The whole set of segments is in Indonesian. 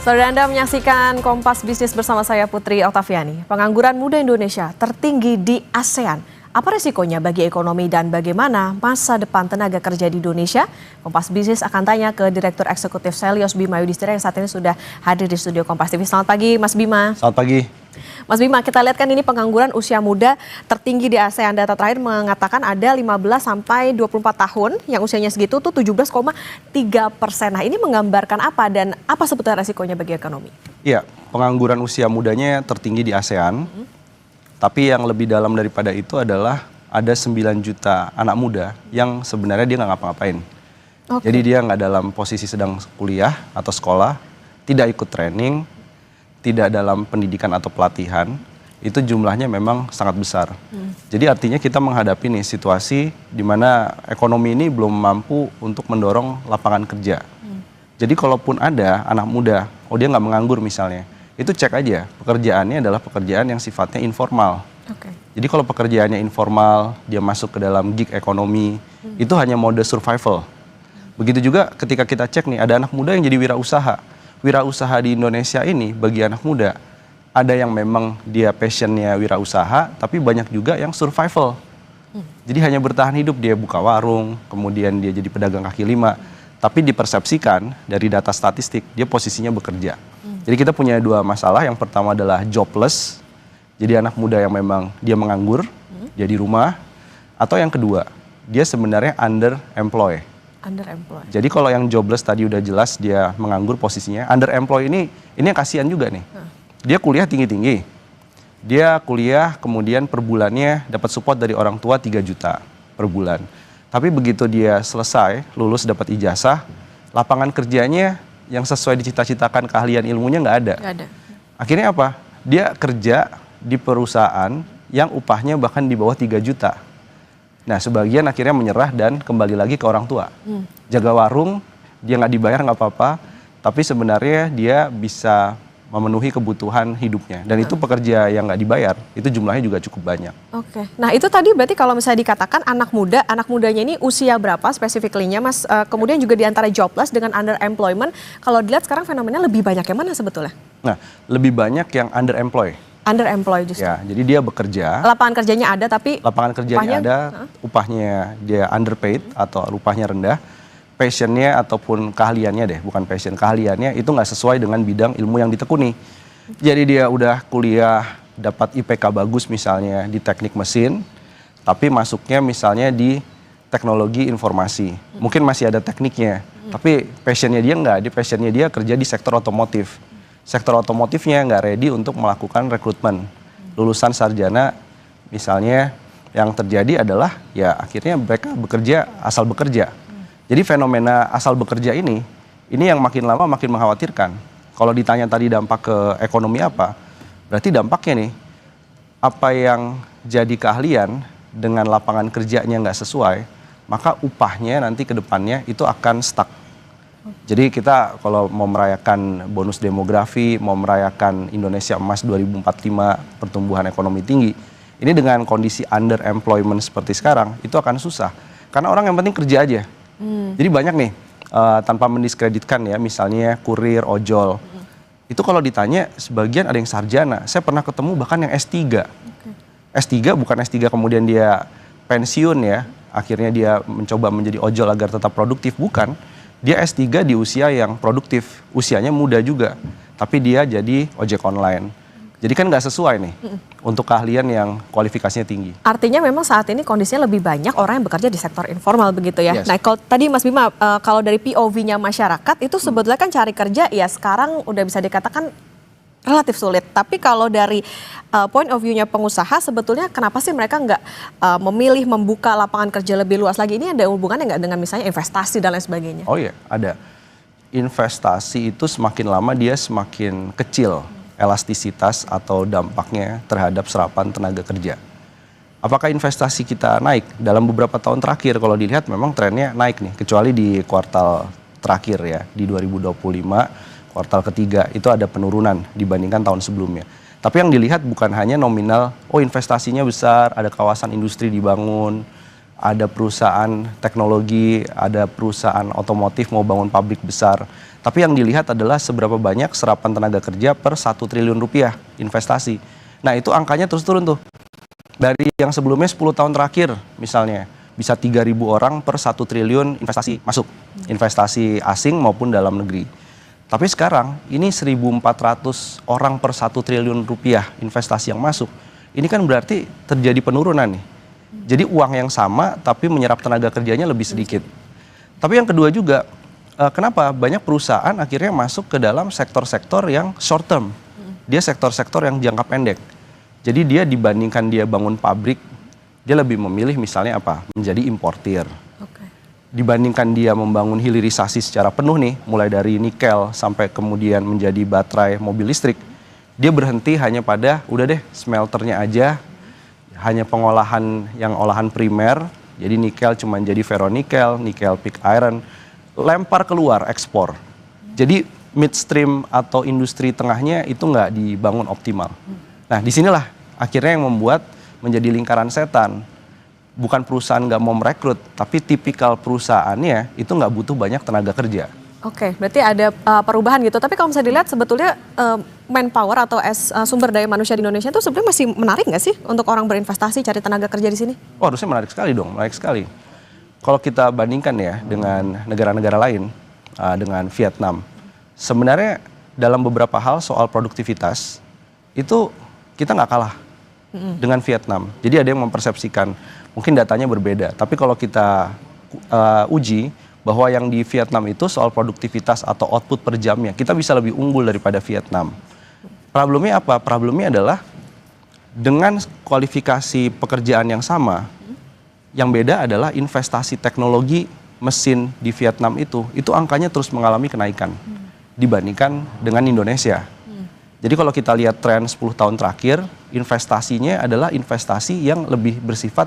Saudara, Anda menyaksikan Kompas Bisnis bersama saya Putri Oktaviani. Pengangguran muda Indonesia tertinggi di ASEAN. Apa resikonya bagi ekonomi dan bagaimana masa depan tenaga kerja di Indonesia? Kompas Bisnis akan tanya ke Direktur Eksekutif Selyos Bima Yudhistira yang saat ini sudah hadir di studio Kompas TV. Selamat pagi, Mas Bima. Selamat pagi. Mas Bima, kita lihat kan ini pengangguran usia muda tertinggi di ASEAN. Data terakhir mengatakan ada 15 sampai 24 tahun yang usianya segitu tuh 17,3%. Nah, ini menggambarkan apa dan apa sebetulnya resikonya bagi ekonomi? Iya, pengangguran usia mudanya tertinggi di ASEAN. Tapi yang lebih dalam daripada itu adalah ada 9 juta anak muda yang sebenarnya dia nggak ngapa-ngapain. Jadi dia nggak dalam posisi sedang kuliah atau sekolah, tidak ikut training, tidak dalam pendidikan atau pelatihan, itu jumlahnya memang sangat besar. Jadi artinya kita menghadapi nih situasi di mana ekonomi ini belum mampu untuk mendorong lapangan kerja. Jadi kalaupun ada anak muda, dia nggak menganggur misalnya, itu cek aja pekerjaannya adalah pekerjaan yang sifatnya informal. Jadi kalau pekerjaannya informal, dia masuk ke dalam gig ekonomi, itu hanya mode survival. Begitu juga ketika kita cek nih, ada anak muda yang jadi wirausaha. Wirausaha di Indonesia ini bagi anak muda, ada yang memang dia passionnya wirausaha, tapi banyak juga yang survival. Jadi hanya bertahan hidup, dia buka warung, kemudian dia jadi pedagang kaki lima, tapi dipersepsikan dari data statistik, dia posisinya bekerja. Jadi kita punya dua masalah, yang pertama adalah jobless, jadi anak muda yang memang dia menganggur, dia di rumah, atau yang kedua, dia sebenarnya underemployed. Jadi kalau yang jobless tadi udah jelas dia menganggur posisinya, underemployed ini yang kasihan juga nih. Dia kuliah tinggi-tinggi, dia kuliah kemudian per bulannya dapat support dari orang tua 3 juta per bulan. Tapi begitu dia selesai, lulus dapat ijazah, lapangan kerjanya yang sesuai dicita-citakan keahlian ilmunya nggak ada. Akhirnya apa? Dia kerja di perusahaan yang upahnya bahkan di bawah 3 juta. Nah, sebagian akhirnya menyerah dan kembali lagi ke orang tua. Jaga warung, dia nggak dibayar nggak apa-apa, tapi sebenarnya dia bisa memenuhi kebutuhan hidupnya. Dan itu pekerja yang nggak dibayar, itu jumlahnya juga cukup banyak. Nah itu tadi berarti kalau misalnya dikatakan anak mudanya ini usia berapa spesifiklinya, Mas? Kemudian juga di antara jobless dengan underemployment, kalau dilihat sekarang fenomenanya lebih banyak yang mana sebetulnya? Nah, lebih banyak yang underemployed. Underemployed justru. Ya, jadi dia bekerja. Lapangan kerjanya ada tapi lapangan kerjanya ada, upahnya dia underpaid atau upahnya rendah. Passionnya ataupun keahliannya deh, bukan passion, keahliannya itu nggak sesuai dengan bidang ilmu yang ditekuni. Jadi dia udah kuliah dapat IPK bagus misalnya di teknik mesin, tapi masuknya misalnya di teknologi informasi. Mungkin masih ada tekniknya, tapi passionnya dia nggak, passionnya dia kerja di sektor otomotif. Sektor otomotifnya nggak ready untuk melakukan rekrutmen. Lulusan sarjana misalnya yang terjadi adalah ya akhirnya mereka bekerja asal bekerja. Jadi fenomena asal bekerja ini yang makin lama makin mengkhawatirkan. Kalau ditanya tadi dampak ke ekonomi apa, berarti dampaknya nih, apa yang jadi keahlian dengan lapangan kerjanya nggak sesuai, maka upahnya nanti ke depannya itu akan stuck. Jadi kita kalau mau merayakan bonus demografi, mau merayakan Indonesia Emas 2045, pertumbuhan ekonomi tinggi, ini dengan kondisi underemployment seperti sekarang, itu akan susah. Karena orang yang penting kerja aja. Jadi banyak nih, tanpa mendiskreditkan ya, misalnya kurir, ojol. Itu kalau ditanya, sebagian ada yang sarjana. Saya pernah ketemu bahkan yang S3. S3 bukan S3 kemudian dia pensiun ya, akhirnya dia mencoba menjadi ojol agar tetap produktif, bukan. Dia S3 di usia yang produktif, usianya muda juga, tapi dia jadi ojek online. Jadi kan nggak sesuai nih untuk keahlian yang kualifikasinya tinggi. Artinya memang saat ini kondisinya lebih banyak orang yang bekerja di sektor informal begitu ya. Nah kalau tadi Mas Bima, kalau dari POV-nya masyarakat itu sebetulnya kan cari kerja ya sekarang udah bisa dikatakan relatif sulit. Tapi kalau dari point of view-nya pengusaha, sebetulnya kenapa sih mereka nggak memilih membuka lapangan kerja lebih luas lagi? Ini ada hubungannya nggak dengan misalnya investasi dan lain sebagainya? Oh iya, ada. Investasi itu semakin lama dia semakin kecil elastisitas atau dampaknya terhadap serapan tenaga kerja. Apakah investasi kita naik? Dalam beberapa tahun terakhir kalau dilihat memang trennya naik nih, kecuali di kuartal terakhir ya, di 2025, kuartal ketiga itu ada penurunan dibandingkan tahun sebelumnya. Tapi yang dilihat bukan hanya nominal, investasinya besar, ada kawasan industri dibangun, ada perusahaan teknologi, ada perusahaan otomotif mau bangun pabrik besar. Tapi yang dilihat adalah seberapa banyak serapan tenaga kerja per 1 triliun rupiah investasi. Nah itu angkanya terus turun tuh. Dari yang sebelumnya 10 tahun terakhir misalnya, bisa 3.000 orang per 1 triliun investasi masuk. Investasi asing maupun dalam negeri. Tapi sekarang ini 1.400 orang per 1 triliun rupiah investasi yang masuk. Ini kan berarti terjadi penurunan nih. Jadi uang yang sama tapi menyerap tenaga kerjanya lebih sedikit. Tapi yang kedua juga, kenapa banyak perusahaan akhirnya masuk ke dalam sektor-sektor yang short term. Dia sektor-sektor yang jangka pendek. Jadi dia dibandingkan dia bangun pabrik, dia lebih memilih misalnya apa? Menjadi importir. Dibandingkan dia membangun hilirisasi secara penuh nih, mulai dari nikel sampai kemudian menjadi baterai mobil listrik, dia berhenti hanya pada udah deh smelternya aja, hanya pengolahan yang olahan primer, jadi nikel cuma jadi ferronikel, nikel pig iron, lempar keluar ekspor. Jadi midstream atau industri tengahnya itu nggak dibangun optimal. Nah disinilah akhirnya yang membuat menjadi lingkaran setan. Bukan perusahaan nggak mau merekrut, tapi tipikal perusahaannya itu nggak butuh banyak tenaga kerja. Oke, berarti ada perubahan gitu. Tapi kalau misalnya dilihat sebetulnya manpower atau sumber daya manusia di Indonesia itu sebenarnya masih menarik nggak sih untuk orang berinvestasi cari tenaga kerja di sini? Oh harusnya menarik sekali dong, menarik sekali. Kalau kita bandingkan ya dengan negara-negara lain, dengan Vietnam, sebenarnya dalam beberapa hal soal produktivitas itu kita nggak kalah dengan Vietnam. Jadi ada yang mempersepsikan mungkin datanya berbeda. Tapi kalau kita uji bahwa yang di Vietnam itu soal produktivitas atau output per jamnya, kita bisa lebih unggul daripada Vietnam. Problemnya apa? Problemnya adalah dengan kualifikasi pekerjaan yang sama, yang beda adalah investasi teknologi mesin di Vietnam itu angkanya terus mengalami kenaikan dibandingkan dengan Indonesia. Jadi kalau kita lihat tren 10 tahun terakhir, investasinya adalah investasi yang lebih bersifat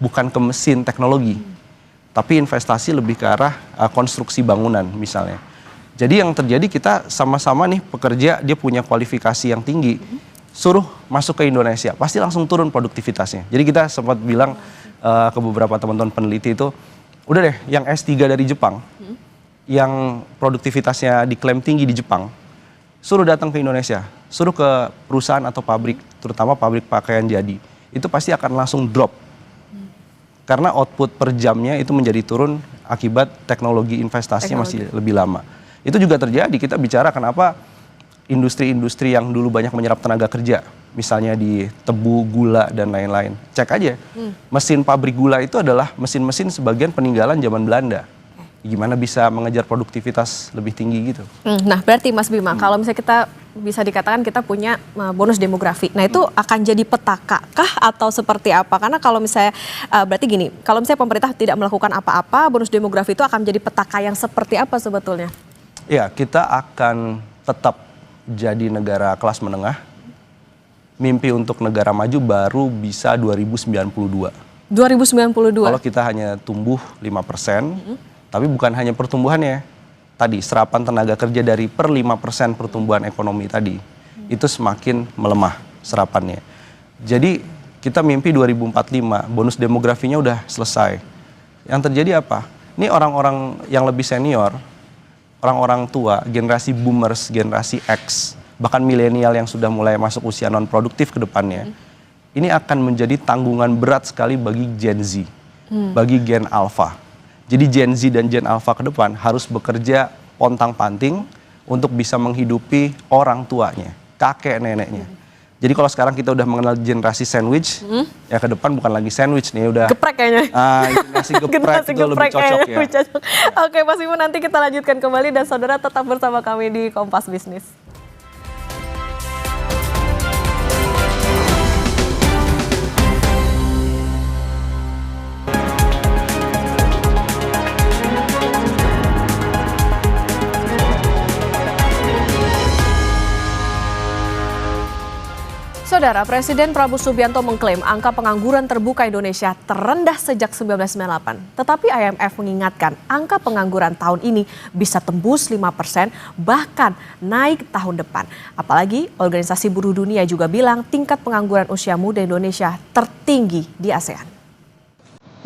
bukan ke mesin teknologi, tapi investasi lebih ke arah konstruksi bangunan misalnya. Jadi yang terjadi kita sama-sama nih pekerja, dia punya kualifikasi yang tinggi, suruh masuk ke Indonesia, pasti langsung turun produktivitasnya. Jadi kita sempat bilang ke beberapa teman-teman peneliti itu, udah deh yang S3 dari Jepang, yang produktivitasnya diklaim tinggi di Jepang, suruh datang ke Indonesia, suruh ke perusahaan atau pabrik, terutama pabrik pakaian jadi, itu pasti akan langsung drop. Karena output per jamnya itu menjadi turun akibat teknologi investasinya masih lebih lama. Itu juga terjadi, kita bicara kenapa industri-industri yang dulu banyak menyerap tenaga kerja, misalnya di tebu, gula, dan lain-lain. Cek aja, mesin pabrik gula itu adalah mesin-mesin sebagian peninggalan zaman Belanda. Gimana bisa mengejar produktivitas lebih tinggi gitu. Nah berarti Mas Bima, kalau misalnya kita bisa dikatakan kita punya bonus demografi. Nah itu akan jadi petaka kah atau seperti apa? Karena kalau misalnya berarti gini, kalau misalnya pemerintah tidak melakukan apa-apa, bonus demografi itu akan jadi petaka yang seperti apa sebetulnya? Ya, kita akan tetap jadi negara kelas menengah. Mimpi untuk negara maju baru bisa 2092. 2092? Kalau kita hanya tumbuh 5%, tapi bukan hanya pertumbuhannya. Tadi serapan tenaga kerja dari per 5% pertumbuhan ekonomi tadi, itu semakin melemah serapannya. Jadi kita mimpi 2045, bonus demografinya udah selesai. Yang terjadi apa? Ini orang-orang yang lebih senior, orang-orang tua, generasi boomers, generasi X, bahkan milenial yang sudah mulai masuk usia non-produktif ke depannya, ini akan menjadi tanggungan berat sekali bagi Gen Z, bagi Gen Alpha. Jadi Gen Z dan Gen Alpha ke depan harus bekerja pontang-panting untuk bisa menghidupi orang tuanya, kakek neneknya. Jadi kalau sekarang kita udah mengenal generasi sandwich, ya ke depan bukan lagi sandwich nih, udah geprek kayaknya. Generasi geprek itu lebih cocok ya. Oke Mas Bima, nanti kita lanjutkan kembali dan saudara tetap bersama kami di Kompas Bisnis. Saudara, Presiden Prabowo Subianto mengklaim angka pengangguran terbuka Indonesia terendah sejak 1998. Tetapi IMF mengingatkan angka pengangguran tahun ini bisa tembus 5%, bahkan naik tahun depan. Apalagi Organisasi Buruh Dunia juga bilang tingkat pengangguran usia muda Indonesia tertinggi di ASEAN.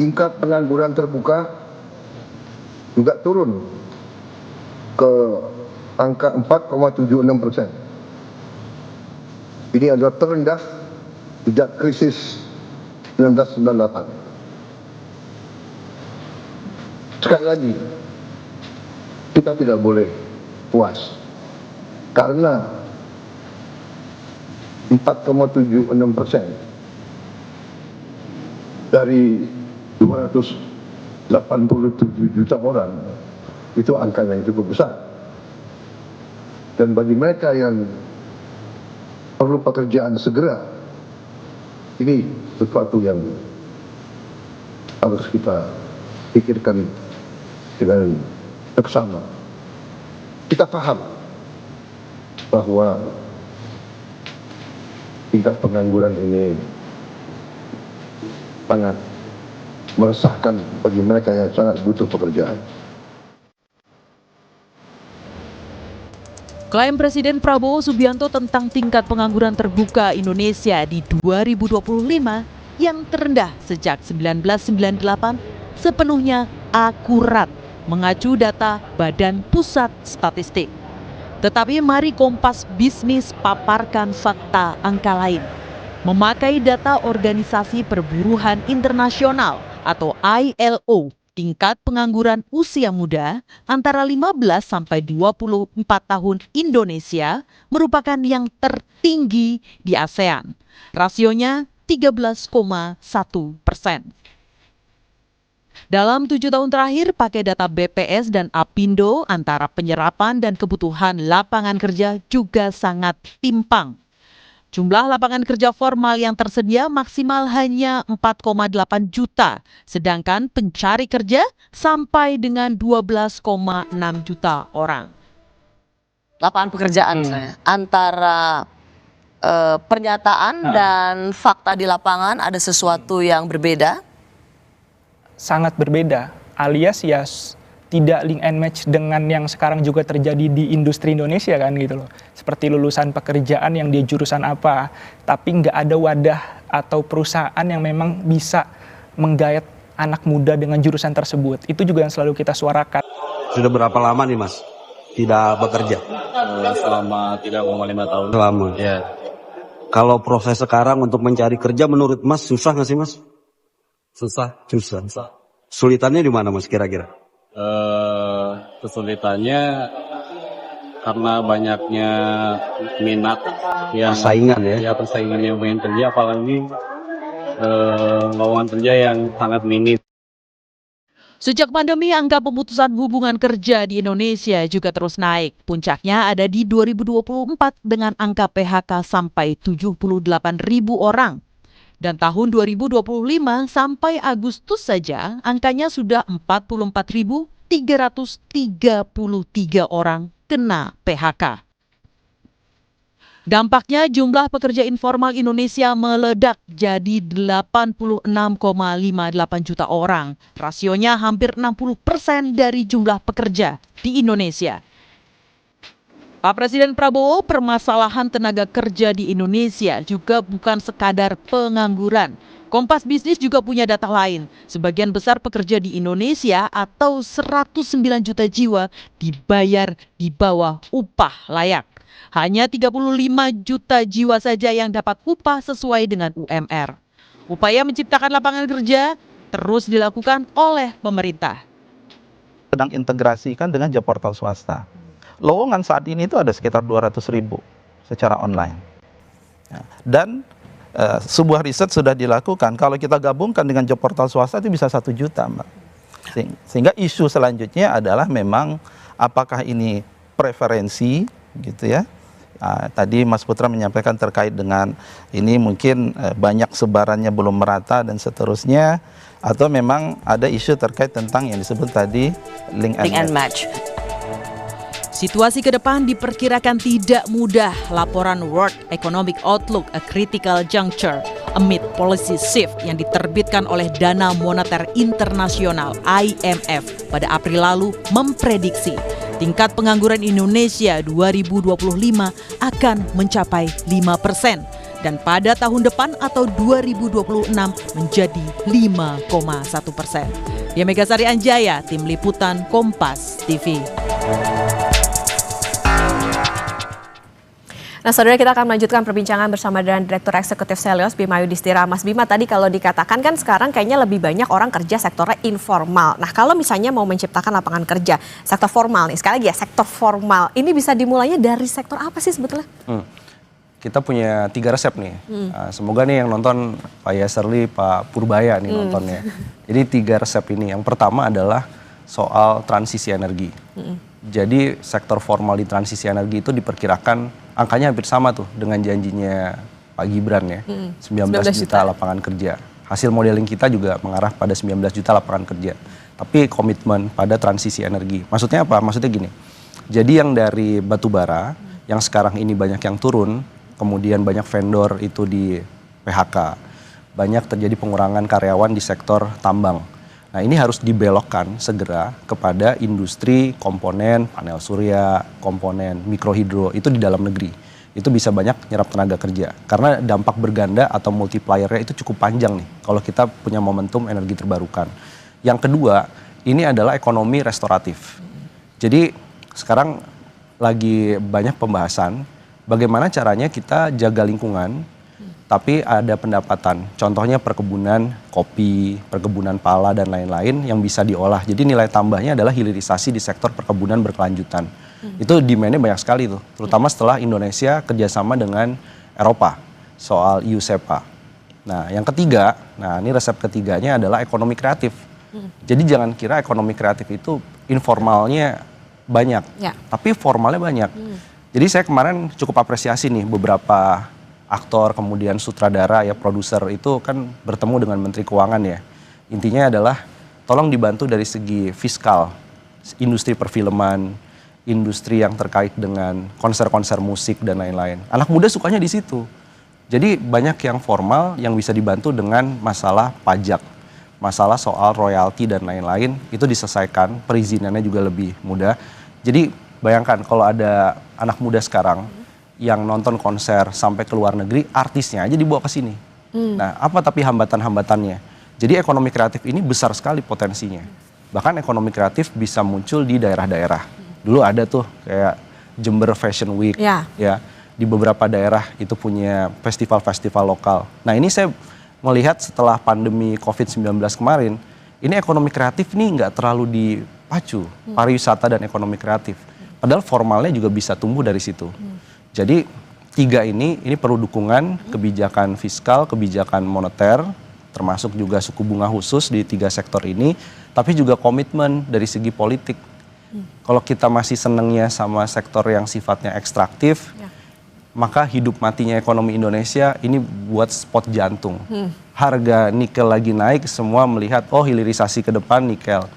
tingkat pengangguran terbuka juga turun ke angka 4,76%. Ini adalah terendah sejak krisis 1998. Sekali lagi, kita tidak boleh puas karena 4,76% dari 287 juta orang itu angka yang cukup besar. Dan bagi mereka yang perlu pekerjaan segera, ini sesuatu yang harus kita pikirkan dengan seksama. Kita paham bahwa tingkat pengangguran ini sangat meresahkan bagi mereka yang sangat butuh pekerjaan. Klaim Presiden Prabowo Subianto tentang tingkat pengangguran terbuka Indonesia di 2025 yang terendah sejak 1998 sepenuhnya akurat mengacu data Badan Pusat Statistik. Tetapi mari Kompas Bisnis paparkan fakta angka lain. Memakai data Organisasi Perburuhan Internasional atau ILO, tingkat pengangguran usia muda antara 15 sampai 24 tahun Indonesia merupakan yang tertinggi di ASEAN. Rasionya 13,1%. Dalam 7 tahun terakhir, pakai data BPS dan Apindo, antara penyerapan dan kebutuhan lapangan kerja juga sangat timpang. Jumlah lapangan kerja formal yang tersedia maksimal hanya 4,8 juta, sedangkan pencari kerja sampai dengan 12,6 juta orang. Lapangan pekerjaan saya antara pernyataan dan fakta di lapangan ada sesuatu yang berbeda? Sangat berbeda, alias ya tidak link and match dengan yang sekarang juga terjadi di industri Indonesia kan gitu loh. Seperti lulusan pekerjaan yang dia jurusan apa, tapi nggak ada wadah atau perusahaan yang memang bisa menggayat anak muda dengan jurusan tersebut. Itu juga yang selalu kita suarakan. Sudah berapa lama nih Mas tidak bekerja? Selama 3,5 tahun. Selama. Ya. Kalau proses sekarang untuk mencari kerja menurut Mas susah nggak sih Mas? Susah. Sulitannya di mana Mas kira-kira? Kesulitannya karena banyaknya minat yang Persaingan ya? Ya, persaingan yang pengen kerja, apalagi lowongan kerja yang sangat minim. Sejak pandemi, angka pemutusan hubungan kerja di Indonesia juga terus naik. Puncaknya ada di 2024 dengan angka PHK sampai 78.000 orang. Dan tahun 2025 sampai Agustus saja angkanya sudah 44.333 orang kena PHK. Dampaknya jumlah pekerja informal Indonesia meledak jadi 86,58 juta orang. Rasionya hampir 60% dari jumlah pekerja di Indonesia. Pak Presiden Prabowo, permasalahan tenaga kerja di Indonesia juga bukan sekadar pengangguran. Kompas Bisnis juga punya data lain. Sebagian besar pekerja di Indonesia atau 109 juta jiwa dibayar di bawah upah layak. Hanya 35 juta jiwa saja yang dapat upah sesuai dengan UMR. Upaya menciptakan lapangan kerja terus dilakukan oleh pemerintah. Sedang integrasikan dengan job portal swasta. Lowongan saat ini itu ada sekitar 200.000 secara online. Dan sebuah riset sudah dilakukan, kalau kita gabungkan dengan job portal swasta itu bisa 1 juta, Mbak. Sehingga isu selanjutnya adalah memang apakah ini preferensi gitu ya. Tadi Mas Putra menyampaikan terkait dengan ini mungkin banyak sebarannya belum merata dan seterusnya, atau memang ada isu terkait tentang yang disebut tadi link and match. Situasi ke depan diperkirakan tidak mudah. Laporan World Economic Outlook A Critical Juncture Amid Policy Shift yang diterbitkan oleh Dana Moneter Internasional IMF pada April lalu memprediksi tingkat pengangguran Indonesia 2025 akan mencapai 5%. dan pada tahun depan atau 2026 menjadi 5,1%. Dia Megasari Anjaya, Tim Liputan Kompas TV. Nah, saudara, kita akan melanjutkan perbincangan bersama dengan Direktur Eksekutif Selyos Bima Yudhistira. Mas Bima, tadi kalau dikatakan kan sekarang kayaknya lebih banyak orang kerja sektornya informal. Nah, kalau misalnya mau menciptakan lapangan kerja sektor formal nih, sekali lagi ya sektor formal, ini bisa dimulainya dari sektor apa sih sebetulnya? Kita punya 3 resep nih. Semoga nih yang nonton Pak Yaserli, Pak Purbaya nih nontonnya. Jadi 3 resep ini. Yang pertama adalah soal transisi energi. Jadi sektor formal di transisi energi itu diperkirakan angkanya hampir sama tuh dengan janjinya Pak Gibran ya. 19 juta lapangan kerja. Hasil modeling kita juga mengarah pada 19 juta lapangan kerja. Tapi komitmen pada transisi energi. Maksudnya apa? Maksudnya gini. Jadi yang dari batu bara yang sekarang ini banyak yang turun, kemudian banyak vendor itu di PHK. Banyak terjadi pengurangan karyawan di sektor tambang. Nah, ini harus dibelokkan segera kepada industri komponen panel surya, komponen mikrohidro itu di dalam negeri. Itu bisa banyak nyerap tenaga kerja. Karena dampak berganda atau multipliernya itu cukup panjang nih kalau kita punya momentum energi terbarukan. Yang kedua, ini adalah ekonomi restoratif. Jadi sekarang lagi banyak pembahasan bagaimana caranya kita jaga lingkungan tapi ada pendapatan. Contohnya perkebunan kopi, perkebunan pala, dan lain-lain yang bisa diolah. Jadi nilai tambahnya adalah hilirisasi di sektor perkebunan berkelanjutan. Itu demand-nya banyak sekali tuh, terutama setelah Indonesia kerjasama dengan Eropa soal EU SEPA. Nah, yang ketiga, ini resep ketiganya adalah ekonomi kreatif. Jadi jangan kira ekonomi kreatif itu informalnya banyak, tapi formalnya banyak. Jadi saya kemarin cukup apresiasi nih beberapa aktor, kemudian sutradara, ya produser itu kan bertemu dengan Menteri Keuangan ya. Intinya adalah tolong dibantu dari segi fiskal, industri perfilman, industri yang terkait dengan konser-konser musik dan lain-lain. Anak muda sukanya di situ. Jadi banyak yang formal yang bisa dibantu dengan masalah pajak, masalah soal royalti dan lain-lain, itu diselesaikan, perizinannya juga lebih mudah. Jadi bayangkan kalau ada anak muda sekarang yang nonton konser sampai ke luar negeri, artisnya aja dibawa ke sini. Nah, apa tapi hambatan-hambatannya? Jadi ekonomi kreatif ini besar sekali potensinya. Bahkan ekonomi kreatif bisa muncul di daerah-daerah. Dulu ada tuh kayak Jember Fashion Week, ya di beberapa daerah itu punya festival-festival lokal. Nah, ini saya melihat setelah pandemi COVID-19 kemarin, ini ekonomi kreatif nih nggak terlalu dipacu, pariwisata dan ekonomi kreatif. Padahal formalnya juga bisa tumbuh dari situ. Jadi 3 ini perlu dukungan kebijakan fiskal, kebijakan moneter, termasuk juga suku bunga khusus di 3 sektor ini, tapi juga komitmen dari segi politik. Kalau kita masih senengnya sama sektor yang sifatnya ekstraktif, maka hidup matinya ekonomi Indonesia ini buat spot jantung. Harga nikel lagi naik, semua melihat hilirisasi ke depan nikel.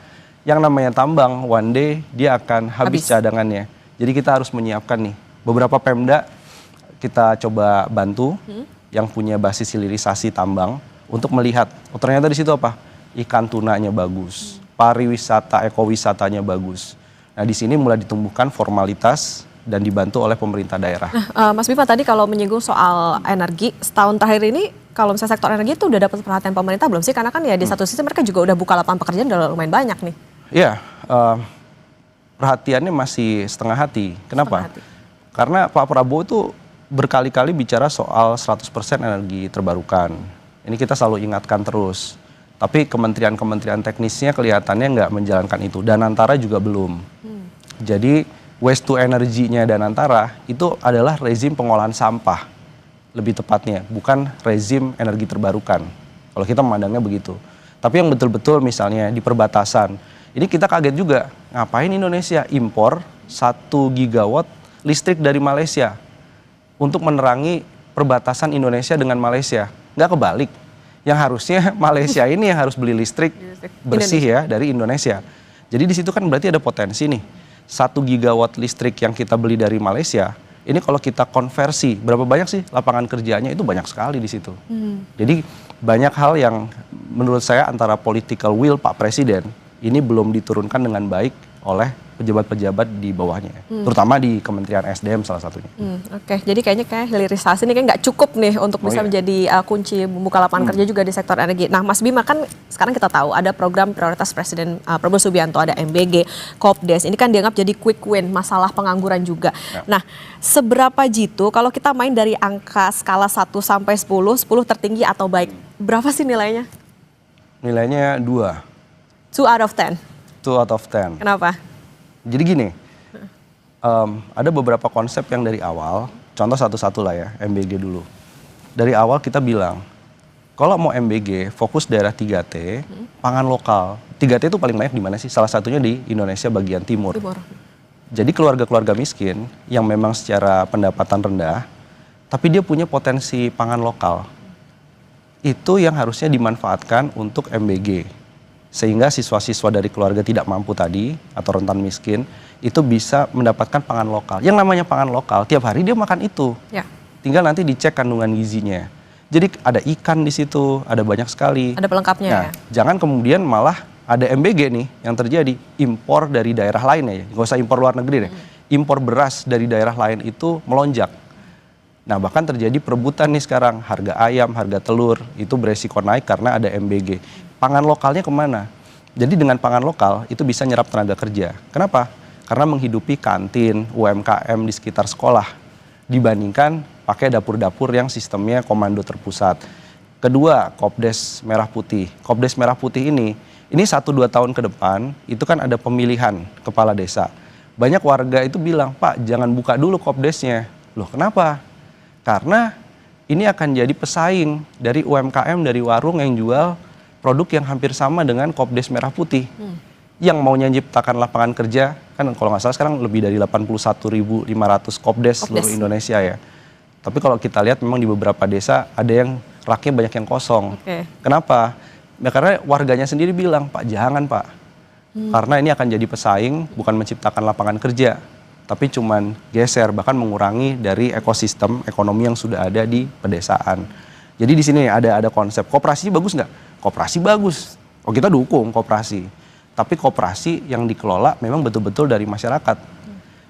Yang namanya tambang, one day dia akan habis cadangannya. Jadi kita harus menyiapkan nih. Beberapa Pemda kita coba bantu yang punya basis hilirisasi tambang untuk melihat, ternyata di situ apa? Ikan tunanya bagus, pariwisata, ekowisatanya bagus. Nah, di sini mulai ditumbuhkan formalitas dan dibantu oleh pemerintah daerah. Nah, Mas Bima tadi kalau menyinggung soal energi, setahun terakhir ini kalau misalnya sektor energi itu udah dapat perhatian pemerintah belum sih? Karena kan ya di satu sisi mereka juga udah buka lapangan pekerjaan udah lumayan banyak nih. Iya, perhatiannya masih setengah hati. Kenapa? Karena Pak Prabowo itu berkali-kali bicara soal 100% energi terbarukan. Ini kita selalu ingatkan terus. Tapi kementerian-kementerian teknisnya kelihatannya nggak menjalankan itu. Danantara juga belum. Jadi waste to energy-nya Danantara itu adalah rezim pengolahan sampah. Lebih tepatnya, bukan rezim energi terbarukan. Kalau kita memandangnya begitu. Tapi yang betul-betul misalnya di perbatasan. Ini kita kaget juga. Ngapain Indonesia impor 1 gigawatt listrik dari Malaysia untuk menerangi perbatasan Indonesia dengan Malaysia. Nggak kebalik. Yang harusnya Malaysia ini yang harus beli listrik bersih ya dari Indonesia. Jadi di situ kan berarti ada potensi nih. 1 gigawatt listrik yang kita beli dari Malaysia, ini kalau kita konversi, berapa banyak sih lapangan kerjanya? Itu banyak sekali di situ. Jadi banyak hal yang menurut saya antara political will Pak Presiden ini belum diturunkan dengan baik oleh pejabat-pejabat di bawahnya, terutama di Kementerian SDM salah satunya. Oke, jadi kayaknya hilirisasi ini nggak cukup nih untuk bisa menjadi kunci membuka lapangan kerja juga di sektor energi. Nah, Mas Bima, kan sekarang kita tahu ada program prioritas Presiden Prabowo Subianto, ada MBG, Kopdes. Ini kan dianggap jadi quick win masalah pengangguran juga. Nah, seberapa jitu kalau kita main dari angka skala 1 sampai 10 tertinggi atau baik, berapa sih nilainya? Nilainya 2. 2 out of 10. 2 out of 10. Kenapa? Jadi gini, ada beberapa konsep yang dari awal, contoh satu-satu lah ya, MBG dulu. Dari awal kita bilang, kalau mau MBG, fokus daerah 3T, pangan lokal. 3T itu paling banyak di mana sih? Salah satunya di Indonesia bagian timur. Jadi keluarga-keluarga miskin yang memang secara pendapatan rendah, tapi dia punya potensi pangan lokal. Itu yang harusnya dimanfaatkan untuk MBG. Sehingga siswa-siswa dari keluarga tidak mampu tadi atau rentan miskin itu bisa mendapatkan pangan lokal. Yang namanya pangan lokal tiap hari dia makan itu. Ya. Tinggal nanti dicek kandungan gizinya. Jadi ada ikan di situ, ada banyak sekali. Ada pelengkapnya nah, ya. Jangan kemudian malah ada MBG nih yang terjadi, impor dari daerah lain ya. Nggak usah impor luar negeri deh. Impor beras dari daerah lain itu melonjak. Nah, bahkan terjadi perebutan nih sekarang, harga ayam, harga telur itu beresiko naik karena ada MBG. Pangan lokalnya kemana? Jadi dengan pangan lokal itu bisa nyerap tenaga kerja. Kenapa? Karena menghidupi kantin, UMKM di sekitar sekolah dibandingkan pakai dapur-dapur yang sistemnya komando terpusat. Kedua, Kopdes Merah Putih. Kopdes Merah Putih ini 1-2 tahun ke depan itu kan ada pemilihan kepala desa. Banyak warga itu bilang, Pak jangan buka dulu Kopdesnya. Loh kenapa? Karena ini akan jadi pesaing dari UMKM, dari warung yang jual produk yang hampir sama dengan Kopdes Merah Putih. Yang mau menciptakan lapangan kerja, kan kalau nggak salah sekarang lebih dari 81.500 Kopdes seluruh Indonesia ya. Tapi kalau kita lihat memang di beberapa desa ada yang raknya banyak yang kosong. Kenapa? Ya karena warganya sendiri bilang, Pak jangan Pak. Karena ini akan jadi pesaing, bukan menciptakan lapangan kerja. Tapi cuman geser, bahkan mengurangi dari ekosistem ekonomi yang sudah ada di pedesaan. Jadi di sini ada konsep, koperasi bagus nggak? Koperasi bagus, kita dukung koperasi. Tapi koperasi yang dikelola memang betul-betul dari masyarakat.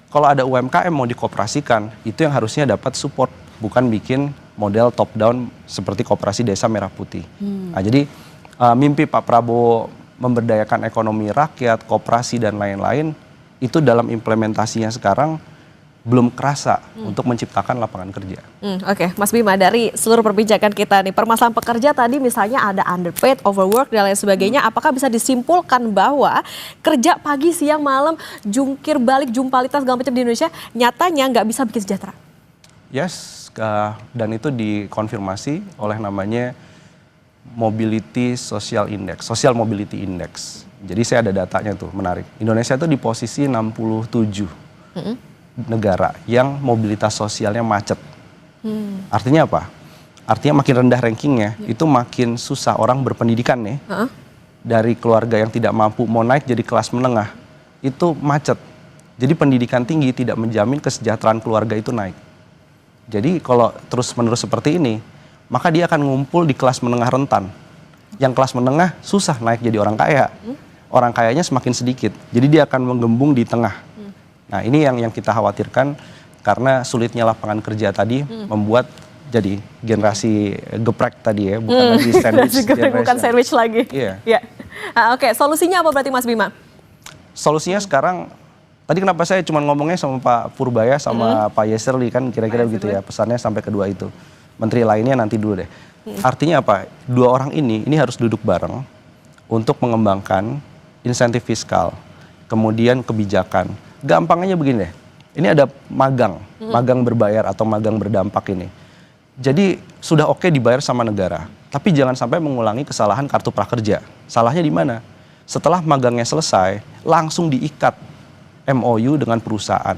Kalau ada UMKM mau dikoperasikan, itu yang harusnya dapat support, bukan bikin model top down seperti Koperasi Desa Merah Putih. Nah, jadi mimpi Pak Prabowo memberdayakan ekonomi rakyat, koperasi dan lain-lain, itu dalam implementasinya sekarang belum kerasa untuk menciptakan lapangan kerja. Oke, Mas Bima, dari seluruh perbincangan kita nih, permasalahan pekerja tadi misalnya ada underpaid, overwork dan lain sebagainya, apakah bisa disimpulkan bahwa kerja pagi, siang, malam, jungkir balik, jumpalitas segala macam di Indonesia nyatanya nggak bisa bikin sejahtera? Yes, dan itu dikonfirmasi oleh namanya Mobility Social Index, Social Mobility Index. Jadi saya ada datanya tuh, menarik. Indonesia tuh di posisi 67. Negara yang mobilitas sosialnya macet. Artinya apa? Artinya makin rendah rankingnya, itu makin susah orang berpendidikan nih. Dari keluarga yang tidak mampu mau naik jadi kelas menengah, itu macet. Jadi pendidikan tinggi tidak menjamin kesejahteraan keluarga itu naik. Jadi kalau terus-menerus seperti ini, maka dia akan ngumpul di kelas menengah rentan. Yang kelas menengah susah naik jadi orang kaya. Orang kayanya semakin sedikit, jadi dia akan menggembung di tengah. Nah ini yang kita khawatirkan karena sulitnya lapangan kerja tadi membuat jadi generasi geprek tadi ya, bukan lagi sandwich generation. Bukan sandwich lagi. Iya. Oke, solusinya apa berarti Mas Bima? Solusinya sekarang, tadi kenapa saya cuma ngomongnya sama Pak Purbaya sama Pak Yeserli kan kira-kira begitu ya, pesannya sampai kedua itu. Menteri lainnya nanti dulu deh. Artinya apa? Dua orang ini harus duduk bareng untuk mengembangkan insentif fiskal, kemudian kebijakan. Gampangnya begini deh, ini ada magang berbayar atau magang berdampak ini. Jadi sudah oke dibayar sama negara, tapi jangan sampai mengulangi kesalahan kartu prakerja. Salahnya di mana? Setelah magangnya selesai, langsung diikat MOU dengan perusahaan.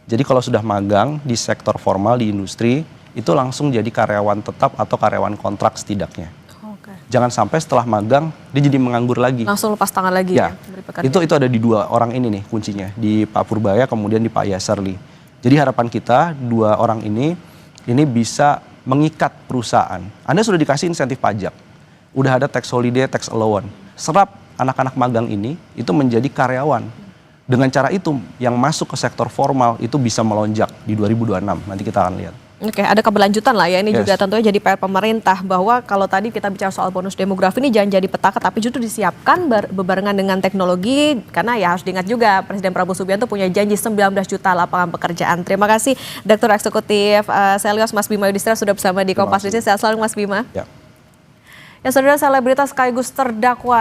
Jadi kalau sudah magang di sektor formal, di industri, itu langsung jadi karyawan tetap atau karyawan kontrak setidaknya. Jangan sampai setelah magang dia jadi menganggur lagi. Langsung lepas tangan lagi ya. Itu ada di dua orang ini nih kuncinya, di Pak Purbaya kemudian di Pak Yeserli. Jadi harapan kita dua orang ini bisa mengikat perusahaan. Anda sudah dikasih insentif pajak, udah ada tax holiday, tax allowance. Serap anak-anak magang ini itu menjadi karyawan. dengan cara itu yang masuk ke sektor formal itu bisa melonjak di 2026. Nanti kita akan lihat. Oke, ada keberlanjutan lah ya. Ini Yes. juga tentunya jadi PR pemerintah bahwa kalau tadi kita bicara soal bonus demografi ini jangan jadi petaka tapi justru disiapkan berbarengan dengan teknologi karena ya harus diingat juga Presiden Prabowo Subianto punya janji 19 juta lapangan pekerjaan. Terima kasih Direktur Eksekutif Selyos Mas Bima Yudhistira sudah bersama di Kompas Bisnis. Sehat selalu Mas Bima. Ya. Ya saudara, selebritas sekaligus terdakwa